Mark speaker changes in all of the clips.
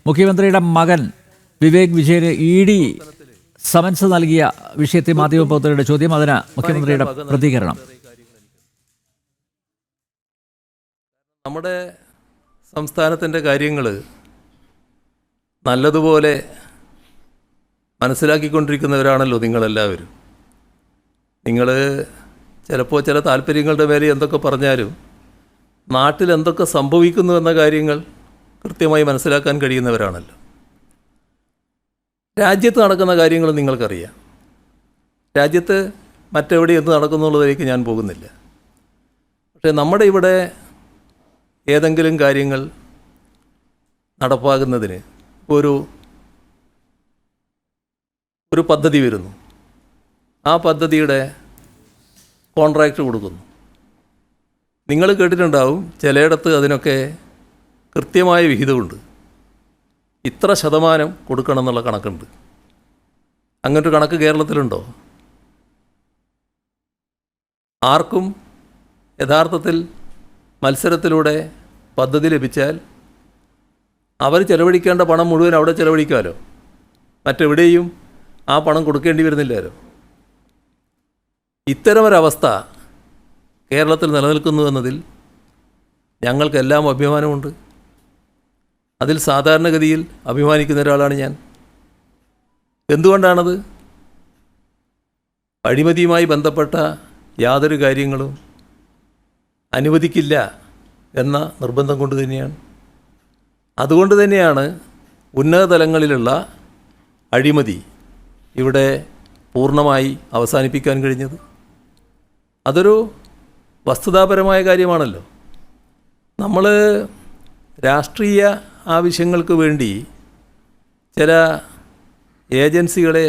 Speaker 1: മുഖ്യമന്ത്രിയുടെ മകൻ വിവേക് വിജയന് ED summons നൽകിയ വിഷയത്തിൽ മാധ്യമപ്രവർത്തകരുടെ ചോദ്യം, അതിന് മുഖ്യമന്ത്രിയുടെ പ്രതികരണം.
Speaker 2: നമ്മുടെ സംസ്ഥാനത്തിൻ്റെ കാര്യങ്ങൾ നല്ലതുപോലെ മനസ്സിലാക്കിക്കൊണ്ടിരിക്കുന്നവരാണല്ലോ നിങ്ങളെല്ലാവരും. നിങ്ങൾ ചിലപ്പോൾ ചില താല്പര്യങ്ങളുടെ മേലെ എന്തൊക്കെ പറഞ്ഞാലും നാട്ടിൽ എന്തൊക്കെ സംഭവിക്കുന്നു എന്ന കാര്യങ്ങൾ കൃത്യമായി മനസ്സിലാക്കാൻ കഴിയുന്നവരാണല്ലോ. രാജ്യത്ത് നടക്കുന്ന കാര്യങ്ങൾ നിങ്ങൾക്കറിയാം. രാജ്യത്ത് മറ്റെവിടെ എന്ത് നടക്കുന്നുള്ളതിലേക്ക് ഞാൻ പോകുന്നില്ല. പക്ഷേ നമ്മുടെ ഇവിടെ ഏതെങ്കിലും കാര്യങ്ങൾ നടപ്പാകുന്നതിന് ഒരു പദ്ധതി വരുന്നു. ആ പദ്ധതിയുടെ കോൺട്രാക്റ്റ് കൊടുക്കുന്നു. നിങ്ങൾ കേട്ടിട്ടുണ്ടാവും, ചിലയിടത്ത് അതിനൊക്കെ കൃത്യമായ വിഹിതമുണ്ട്. ഇത്ര ശതമാനം കൊടുക്കണം എന്നുള്ള കണക്കുണ്ട്. അങ്ങനൊരു കണക്ക് കേരളത്തിലുണ്ടോ? ആർക്കും യഥാർത്ഥത്തിൽ മത്സരത്തിലൂടെ പദ്ധതി ലഭിച്ചാൽ അവർ ചെലവഴിക്കേണ്ട പണം മുഴുവൻ അവിടെ ചെലവഴിക്കാമല്ലോ. മറ്റെവിടെയും ആ പണം കൊടുക്കേണ്ടി വരുന്നില്ലല്ലോ. ഇത്തരമൊരവസ്ഥ കേരളത്തിൽ നിലനിൽക്കുന്നു എന്നതിൽ ഞങ്ങൾക്കെല്ലാം അഭിമാനമുണ്ട്. അതിൽ സാധാരണഗതിയിൽ അഭിമാനിക്കുന്ന ഒരാളാണ് ഞാൻ. എന്തുകൊണ്ടാണത്? അഴിമതിയുമായി ബന്ധപ്പെട്ട യാതൊരു കാര്യങ്ങളും അനുവദിക്കില്ല എന്ന നിർബന്ധം കൊണ്ട് തന്നെയാണ്. അതുകൊണ്ട് തന്നെയാണ് ഉന്നത തലങ്ങളിലുള്ള അഴിമതി ഇവിടെ പൂർണ്ണമായി അവസാനിപ്പിക്കാൻ കഴിഞ്ഞത്. അതൊരു വസ്തുതാപരമായ കാര്യമാണല്ലോ. നമ്മൾ രാഷ്ട്രീയ ആവശ്യങ്ങൾക്ക് വേണ്ടി ചില ഏജൻസികളെ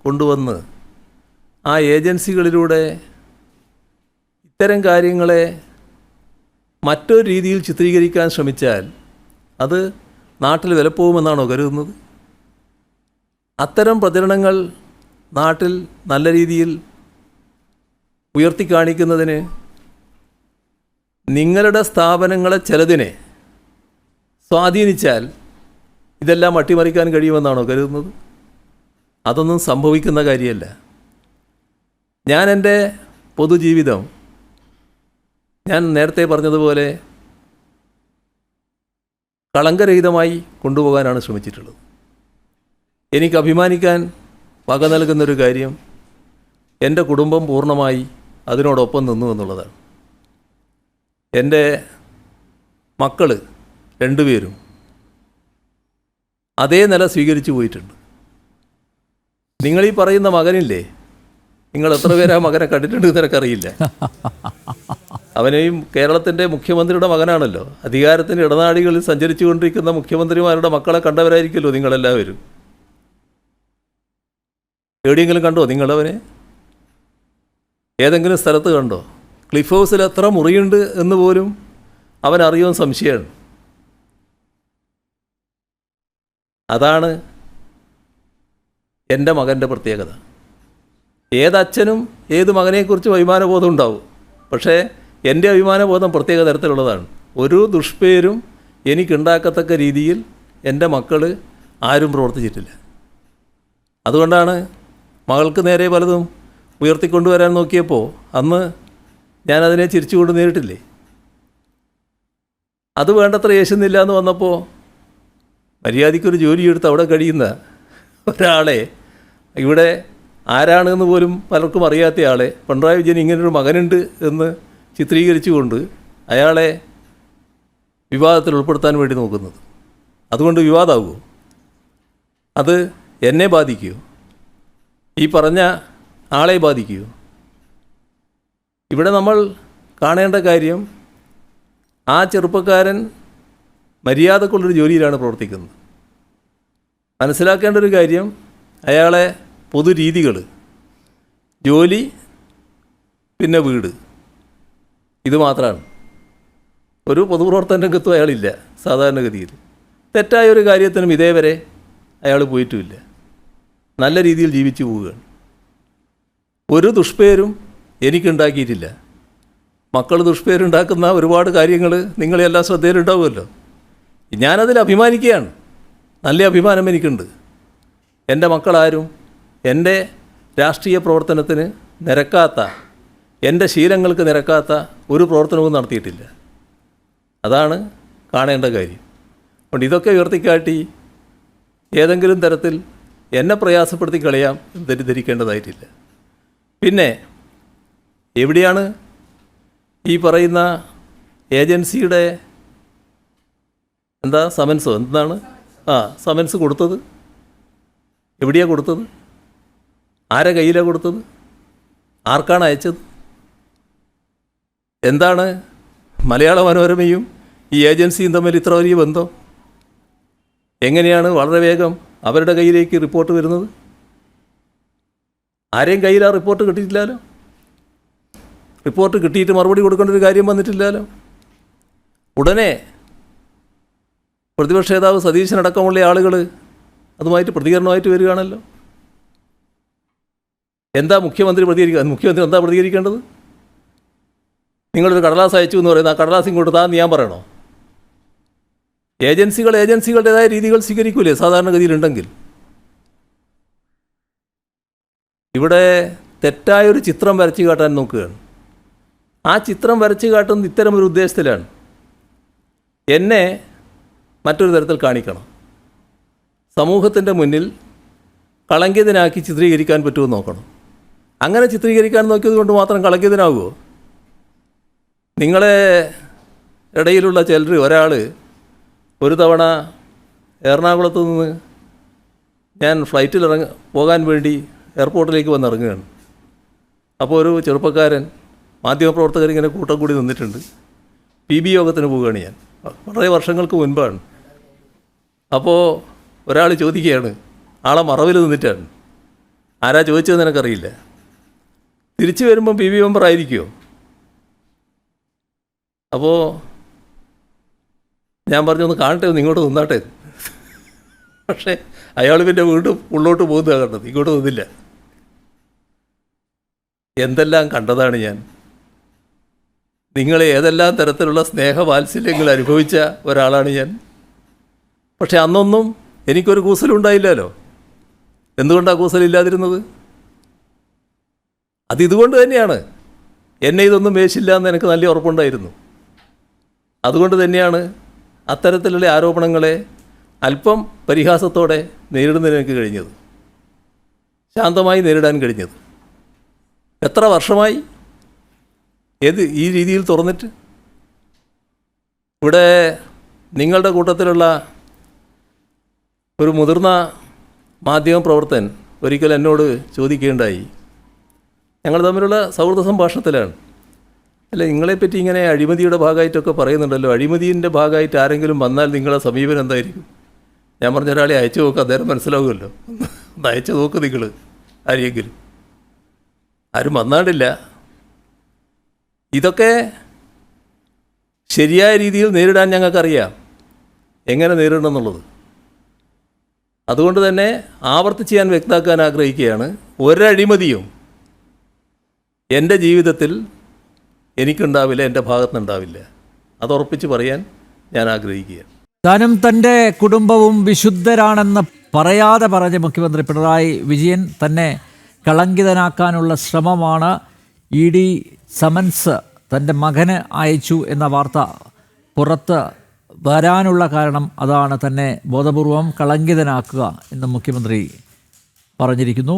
Speaker 2: കൊണ്ടുവന്ന് ആ ഏജൻസികളിലൂടെ ഇത്തരം കാര്യങ്ങളെ മറ്റൊരു രീതിയിൽ ചിത്രീകരിക്കാൻ ശ്രമിച്ചാൽ അത് നാട്ടിൽ വിലപ്പോകുമെന്നാണോ കരുതുന്നത്? അത്തരം പ്രചരണങ്ങൾ നാട്ടിൽ നല്ല രീതിയിൽ ഉയർത്തിക്കാണിക്കുന്നതിന് നിങ്ങളുടെ സ്ഥാപനങ്ങളെ ചിലതിനെ സ്വാധീനിച്ചാൽ ഇതെല്ലാം അട്ടിമറിക്കാൻ കഴിയുമെന്നാണോ കരുതുന്നത്? അതൊന്നും സംഭവിക്കുന്ന കാര്യമല്ല. ഞാൻ എൻ്റെ പൊതുജീവിതം ഞാൻ നേരത്തെ പറഞ്ഞതുപോലെ കളങ്കരഹിതമായി കൊണ്ടുപോകാനാണ് ശ്രമിച്ചിട്ടുള്ളത്. എനിക്ക് അഭിമാനിക്കാൻ വക നൽകുന്നൊരു കാര്യം എൻ്റെ കുടുംബം പൂർണ്ണമായി അതിനോടൊപ്പം നിന്നു എന്നുള്ളതാണ്. എൻ്റെ മക്കൾ രണ്ടുപേരും അതേ നില സ്വീകരിച്ചു പോയിട്ടുണ്ട്. നിങ്ങളീ പറയുന്ന മകനില്ലേ, നിങ്ങൾ എത്ര പേരാ മകനെ കണ്ടിട്ടുണ്ട് നിനക്കറിയില്ല. അവനെയും കേരളത്തിൻ്റെ മുഖ്യമന്ത്രിയുടെ മകനാണല്ലോ. അധികാരത്തിൻ്റെ ഇടനാഴികളിൽ സഞ്ചരിച്ചു കൊണ്ടിരിക്കുന്ന മുഖ്യമന്ത്രിമാരുടെ മക്കളെ കണ്ടവരായിരിക്കുമല്ലോ നിങ്ങളെല്ലാവരും. എവിടെയെങ്കിലും കണ്ടോ നിങ്ങളവനെ? ഏതെങ്കിലും സ്ഥലത്ത് കണ്ടോ? ക്ലിഫ് ഹൗസിൽ എത്ര മുറിയുണ്ട് എന്ന് പോലും അവൻ അറിയുമെന്ന് സംശയമാണ്. അതാണ് എൻ്റെ മകൻ്റെ പ്രത്യേകത. ഏതച്ഛനും ഏത് മകനെക്കുറിച്ചും അഭിമാനബോധം ഉണ്ടാവും. പക്ഷേ എൻ്റെ അഭിമാനബോധം പ്രത്യേക തരത്തിലുള്ളതാണ്. ഒരു ദുഷ്പേരും എനിക്കുണ്ടാക്കത്തക്ക രീതിയിൽ എൻ്റെ മക്കൾ ആരും പ്രവർത്തിച്ചിട്ടില്ല. അതുകൊണ്ടാണ് മകൾക്ക് നേരെ പലതും ഉയർത്തിക്കൊണ്ടുവരാൻ നോക്കിയപ്പോൾ അന്ന് ഞാനതിനെ ചിരിച്ചുകൊണ്ട് നേരിട്ടില്ലേ. അത് വേണ്ടത്ര യേശുന്നില്ല എന്ന് വന്നപ്പോൾ മര്യാദയ്ക്കൊരു ജോലിയെടുത്ത് അവിടെ കഴിയുന്ന ഒരാളെ, ഇവിടെ ആരാണെന്ന് പോലും പലർക്കും അറിയാത്ത ആളെ, പിണറായി വിജയൻ ഇങ്ങനൊരു മകനുണ്ട് എന്ന് ചിത്രീകരിച്ചുകൊണ്ട് അയാളെ വിവാദത്തിൽ ഉൾപ്പെടുത്താൻ വേണ്ടി നോക്കുന്നത്. അതുകൊണ്ട് വിവാദമാകുമോ? അത് എന്നെ ബാധിക്കുമോ? ഈ പറഞ്ഞ ആളെ ബാധിക്കുമോ? ഇവിടെ നമ്മൾ കാണേണ്ട കാര്യം, ആ ചെറുപ്പക്കാരൻ മര്യാദക്കുള്ളൊരു ജോലിയിലാണ് പ്രവർത്തിക്കുന്നത്. മനസ്സിലാക്കേണ്ട ഒരു കാര്യം, അയാളെ പൊതുരീതികൾ, ജോലി, പിന്നെ വീട്, ഇത് മാത്രമാണ്. ഒരു പൊതുപ്രവർത്തന രംഗത്തും അയാളില്ല സാധാരണഗതിയിൽ. തെറ്റായൊരു കാര്യത്തിനും ഇതേവരെ അയാൾ പോയിട്ടുമില്ല. നല്ല രീതിയിൽ ജീവിച്ചു പോവുകയാണ്. ഒരു ദുഷ്പേരും എനിക്കുണ്ടാക്കിയിട്ടില്ല. മക്കൾ ദുഷ്പേരുണ്ടാക്കുന്ന ഒരുപാട് കാര്യങ്ങൾ നിങ്ങളെല്ലാം ശ്രദ്ധയിലുണ്ടാവുമല്ലോ. ഞാനതിൽ അഭിമാനിക്കുകയാണ്. നല്ല അഭിമാനം എനിക്കുണ്ട്. എൻ്റെ മക്കളാരും എൻ്റെ രാഷ്ട്രീയ പ്രവർത്തനത്തിന് നിരക്കാത്ത, എൻ്റെ ശീലങ്ങൾക്ക് നിരക്കാത്ത ഒരു പ്രവർത്തനവും നടത്തിയിട്ടില്ല. അതാണ് കാണേണ്ട കാര്യം. അതുകൊണ്ട് ഇതൊക്കെ ഉയർത്തിക്കാട്ടി ഏതെങ്കിലും തരത്തിൽ എന്നെ പ്രയാസപ്പെടുത്തി കളയാം എന്ന് തെറ്റിദ്ധരിക്കേണ്ടതായിട്ടില്ല. പിന്നെ എവിടെയാണ് ഈ പറയുന്ന ഏജൻസിയുടെ സമൻസോ എന്താണ് സമൻസ് കൊടുത്തത്? എവിടെയാണ് കൊടുത്തത്? ആരെ കയ്യിലാണ് കൊടുത്തത്? ആർക്കാണ് അയച്ചത്? എന്താണ് മലയാള മനോരമയും ഈ ഏജൻസിയും തമ്മിൽ ഇത്ര വലിയ ബന്ധം? എങ്ങനെയാണ് വളരെ വേഗം അവരുടെ കയ്യിലേക്ക് റിപ്പോർട്ട് വരുന്നത്? ആരെയും കയ്യിൽ ആ റിപ്പോർട്ട് കിട്ടിയിട്ടില്ലല്ലോ. റിപ്പോർട്ട് കിട്ടിയിട്ട് മറുപടി കൊടുക്കേണ്ട ഒരു കാര്യം വന്നിട്ടില്ലല്ലോ. ഉടനെ പ്രതിപക്ഷ നേതാവ് സതീശനടക്കമുള്ള ആളുകൾ അതുമായിട്ട് പ്രതികരണമായിട്ട് വരികയാണല്ലോ. എന്താ മുഖ്യമന്ത്രി പ്രതികരിക്കുക? മുഖ്യമന്ത്രി എന്താ പ്രതികരിക്കേണ്ടത്? നിങ്ങളൊരു കടലാസ് അയച്ചു എന്ന് പറയുന്നത് ആ കടലാസ് ഇങ്ങോട്ട് താന്ന് ഞാൻ പറയണോ? ഏജൻസികളുടേതായ രീതികൾ സ്വീകരിക്കൂലേ സാധാരണഗതിയിലുണ്ടെങ്കിൽ? ഇവിടെ തെറ്റായൊരു ചിത്രം വരച്ചു കാട്ടാൻ നോക്കുകയാണ്. ആ ചിത്രം വരച്ചു കാട്ടുന്നത് ഇത്തരമൊരു ഉദ്ദേശത്തിലാണ്. എന്നെ മറ്റൊരു തരത്തിൽ കാണിക്കണം, സമൂഹത്തിൻ്റെ മുന്നിൽ കളങ്കിതനാക്കി ചിത്രീകരിക്കാൻ പറ്റുമെന്ന് നോക്കണം. അങ്ങനെ ചിത്രീകരിക്കാൻ നോക്കിയത് കൊണ്ട് മാത്രം കളങ്കിതനാകുമോ? നിങ്ങളെ ഇടയിലുള്ള ചിലർ, ഒരാൾ ഒരു തവണ എറണാകുളത്ത് നിന്ന് ഞാൻ ഫ്ലൈറ്റിൽ പോകാൻ വേണ്ടി എയർപോർട്ടിലേക്ക് വന്നിറങ്ങുകയാണ്. അപ്പോൾ ഒരു ചെറുപ്പക്കാരൻ, മാധ്യമപ്രവർത്തകരിങ്ങനെ കൂട്ടം കൂടി നിന്നിട്ടുണ്ട്. PB യോഗത്തിന് പോവുകയാണ് ഞാൻ, വളരെ വർഷങ്ങൾക്ക് മുൻപാണ്. അപ്പോൾ ഒരാൾ ചോദിക്കുകയാണ്, ആളെ മറവിൽ നിന്നിട്ടാണ്. ആരാ ചോദിച്ചതെന്ന് എനിക്കറിയില്ല. തിരിച്ചു വരുമ്പം PB മെമ്പർ ആയിരിക്കുമോ? അപ്പോൾ ഞാൻ പറഞ്ഞു, ഒന്ന് കാണട്ടെ, ഒന്ന് ഇങ്ങോട്ട് നിന്നാട്ടെ. പക്ഷേ അയാൾ പിന്നെ വീണ്ടും ഉള്ളോട്ട് പോകുന്നതാണ് കണ്ടത്, ഇങ്ങോട്ട് നിന്നില്ല. എന്തെല്ലാം കണ്ടതാണ് ഞാൻ. നിങ്ങൾ ഏതെല്ലാം തരത്തിലുള്ള സ്നേഹവാത്സല്യങ്ങൾ അനുഭവിച്ച ഒരാളാണ് ഞാൻ. പക്ഷെ അന്നൊന്നും എനിക്കൊരു കൂസലുണ്ടായില്ലല്ലോ. എന്തുകൊണ്ടാണ് കൂസലില്ലാതിരുന്നത്? അതിതുകൊണ്ട് തന്നെയാണ്. എന്നെ ഇതൊന്നും വേശില്ല എന്ന് എനിക്ക് നല്ല ഉറപ്പുണ്ടായിരുന്നു. അതുകൊണ്ട് തന്നെയാണ് അത്തരത്തിലുള്ള ആരോപണങ്ങളെ അല്പം പരിഹാസത്തോടെ നേരിടുന്നതിന് എനിക്ക് കഴിഞ്ഞത്, ശാന്തമായി നേരിടാൻ കഴിഞ്ഞത്. എത്ര വർഷമായി ഈ രീതിയിൽ തുറന്നിട്ട്? ഇവിടെ നിങ്ങളുടെ കൂട്ടത്തിലുള്ള ഒരു മുതിർന്ന മാധ്യമപ്രവർത്തകൻ ഒരിക്കൽ എന്നോട് ചോദിക്കുകയുണ്ടായി, ഞങ്ങൾ തമ്മിലുള്ള സൗഹൃദ സംഭാഷണത്തിലാണ്, അല്ല നിങ്ങളെപ്പറ്റി ഇങ്ങനെ അഴിമതിയുടെ ഭാഗമായിട്ടൊക്കെ പറയുന്നുണ്ടല്ലോ, അഴിമതിൻ്റെ ഭാഗമായിട്ട് ആരെങ്കിലും വന്നാൽ നിങ്ങളെ സമീപനം എന്തായിരിക്കും? ഞാൻ പറഞ്ഞ ഒരാളെ അയച്ചു നോക്കുക, അദ്ദേഹം മനസ്സിലാവുമല്ലോ. ഒന്ന് അയച്ചു നോക്ക് നിങ്ങൾ ആരെയെങ്കിലും. ആരും വന്നാണ്ടില്ല. ഇതൊക്കെ ശരിയായ രീതിയിൽ നേരിടാൻ ഞങ്ങൾക്കറിയാം എങ്ങനെ നേരിടണം എന്നുള്ളത്. അതുകൊണ്ട് തന്നെ ആവർത്തിച്ച് ഞാൻ വ്യക്തമാക്കാൻ ആഗ്രഹിക്കുകയാണ്, ഒരഴിമതിയും എൻ്റെ ജീവിതത്തിൽ എനിക്കുണ്ടാവില്ല, എൻ്റെ ഭാഗത്തുനിന്നുണ്ടാവില്ല. അതുറപ്പിച്ച് പറയാൻ ഞാൻ ആഗ്രഹിക്കുകയാണ്.
Speaker 1: താനും തൻ്റെ കുടുംബവും വിശുദ്ധരാണെന്ന് പറയാതെ പറഞ്ഞ മുഖ്യമന്ത്രി പിണറായി വിജയൻ തന്നെ കളങ്കിതനാക്കാനുള്ള ശ്രമമാണ് ED സമൻസ് തൻ്റെ മകന് അയച്ചു എന്ന വാർത്ത പുറത്ത് വരാനുള്ള കാരണം അതാണ്, തന്നെ ബോധപൂർവം കളങ്കിതനാക്കുക എന്ന് മുഖ്യമന്ത്രി പറഞ്ഞിരിക്കുന്നു.